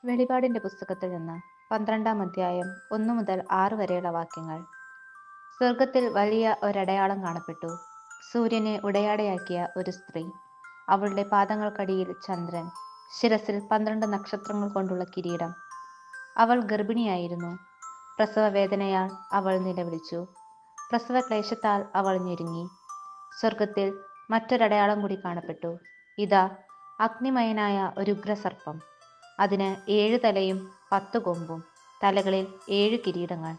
വെളിപാടിന്റെ പുസ്തകത്തിൽ നിന്ന് 12-ാം അധ്യായം 1 മുതൽ 6 വരെയുള്ള വാക്യങ്ങൾ. സ്വർഗത്തിൽ വലിയ ഒരടയാളം കാണപ്പെട്ടു. സൂര്യനെ ഉടയാടയാക്കിയ ഒരു സ്ത്രീ, അവളുടെ പാദങ്ങൾക്കടിയിൽ ചന്ദ്രൻ, ശിരസിൽ 12 നക്ഷത്രങ്ങൾ കൊണ്ടുള്ള കിരീടം. അവൾ ഗർഭിണിയായിരുന്നു. പ്രസവവേദനയാൽ അവൾ നിലവിളിച്ചു. പ്രസവക്ലേശത്താൽ അവൾ ഞെരുങ്ങി. സ്വർഗത്തിൽ മറ്റൊരടയാളം കൂടി കാണപ്പെട്ടു. ഇതാ, അഗ്നിമയനായ ഒരു ഉഗ്രസർപ്പം. അതിന് 7 തലയും 10 കൊമ്പും, തലകളിൽ 7 കിരീടങ്ങൾ.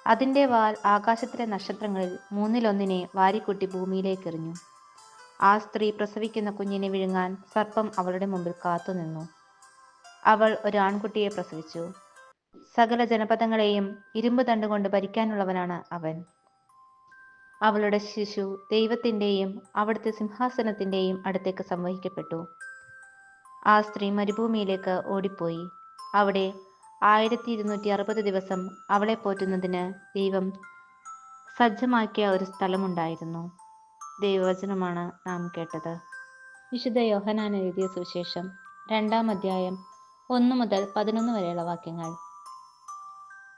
അതിൻ്റെ വാൽ ആകാശത്തിലെ നക്ഷത്രങ്ങളിൽ 1/3 വാരിക്കൂട്ടി ഭൂമിയിലേക്കെറിഞ്ഞു. ആ സ്ത്രീ പ്രസവിക്കുന്ന കുഞ്ഞിനെ വിഴുങ്ങാൻ സർപ്പം അവളുടെ മുമ്പിൽ കാത്തുനിന്നു. അവൾ ഒരു ആൺകുട്ടിയെ പ്രസവിച്ചു. സകല ജനപദങ്ങളെയും ഇരുമ്പ് തണ്ടുകൊണ്ട് ഭരിക്കാനുള്ളവനാണ് അവൻ. അവളുടെ ശിശു ദൈവത്തിൻ്റെയും അവിടുത്തെ സിംഹാസനത്തിൻ്റെയും അടുത്തേക്ക് സംവഹിക്കപ്പെട്ടു. ആ സ്ത്രീ മരുഭൂമിയിലേക്ക് ഓടിപ്പോയി. അവിടെ 1260 ദിവസം അവളെ പോറ്റുന്നതിന് ദൈവം സജ്ജമാക്കിയ ഒരു സ്ഥലമുണ്ടായിരുന്നു. ദൈവവചനമാണ് നാം കേട്ടത്. വിശുദ്ധ യോഹന്നാൻ എഴുതിയ സുവിശേഷം 2-ാം അധ്യായം 1 മുതൽ 11 വരെയുള്ള വാക്യങ്ങൾ.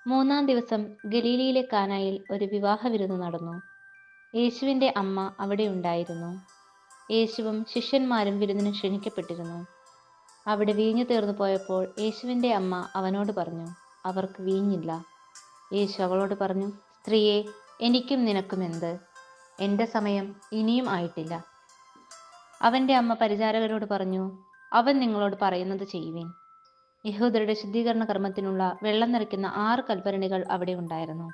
3-ാം ദിവസം ഗലീലയിലെ കാനായിൽ ഒരു വിവാഹ വിരുന്ന് നടന്നു. യേശുവിൻ്റെ അമ്മ അവിടെ ഉണ്ടായിരുന്നു. യേശുവും ശിഷ്യന്മാരും വിരുന്നിന് ക്ഷണിക്കപ്പെട്ടിരുന്നു. അവിടെ വീഞ്ഞു തീർന്നു പോയപ്പോൾ യേശുവിൻ്റെ അമ്മ അവനോട് പറഞ്ഞു, അവർക്ക് വീഞ്ഞില്ല. യേശു അവളോട് പറഞ്ഞു, സ്ത്രീയെ, എനിക്കും നിനക്കും എന്ത്? എൻ്റെ സമയം ഇനിയും ആയിട്ടില്ല. അവൻ്റെ അമ്മ പരിചാരകരോട് പറഞ്ഞു, അവൻ നിങ്ങളോട് പറയുന്നത് ചെയ്യുവിൻ. യഹൂദരുടെ ശുദ്ധീകരണ കർമ്മത്തിനുള്ള വെള്ളം നിറയ്ക്കുന്ന 6 കൽഭരണികൾ അവിടെ ഉണ്ടായിരുന്നു.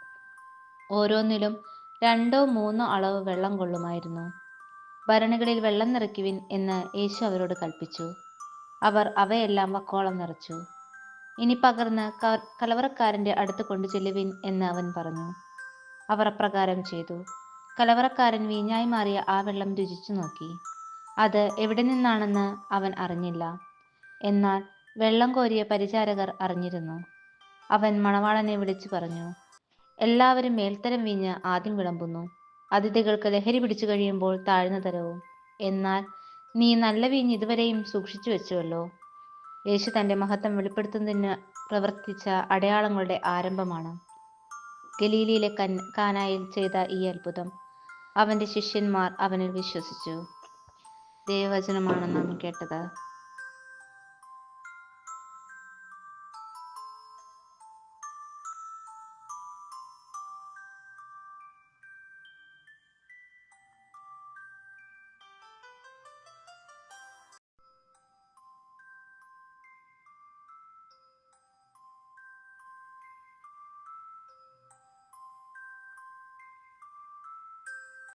ഓരോന്നിലും 2-3 അളവ് വെള്ളം കൊള്ളുമായിരുന്നു. ഭരണികളിൽ വെള്ളം നിറയ്ക്കുവിൻ എന്ന് യേശു അവരോട് കൽപ്പിച്ചു. അവർ അവയെല്ലാം വക്കോളം നിറച്ചു. ഇനി പകർന്ന് കലവറക്കാരൻ്റെ അടുത്ത് കൊണ്ടു ചെല്ലുവിൻ എന്ന് അവൻ പറഞ്ഞു. അവർ അപ്രകാരം ചെയ്തു. കലവറക്കാരൻ വീഞ്ഞായി മാറിയ ആ വെള്ളം രുചിച്ചു നോക്കി. അത് എവിടെ നിന്നാണെന്ന് അവൻ അറിഞ്ഞില്ല. എന്നാൽ വെള്ളം കോരിയ പരിചാരകർ അറിഞ്ഞിരുന്നു. അവൻ മണവാളനെ വിളിച്ചു പറഞ്ഞു, എല്ലാവരും മേൽത്തരം വീഞ്ഞ് ആദ്യം വിളമ്പുന്നു, അതിഥികൾക്ക് ലഹരി പിടിച്ചു കഴിയുമ്പോൾ താഴ്ന്ന തരവും. എന്നാൽ നീ നല്ല വീഞ്ഞ് ഇതുവരെയും സൂക്ഷിച്ചു വെച്ചുവല്ലോ. യേശു തൻ്റെ മഹത്വം വെളിപ്പെടുത്തുന്നതിന് പ്രവർത്തിച്ച അടയാളങ്ങളുടെ ആരംഭമാണ്. ഗലീലയിലെ കാനായിൽ ചെയ്ത ഈ അത്ഭുതം അവൻ്റെ ശിഷ്യന്മാർ അവനിൽ വിശ്വസിച്ചു. ദൈവവചനമാണ് നാം കേട്ടത്.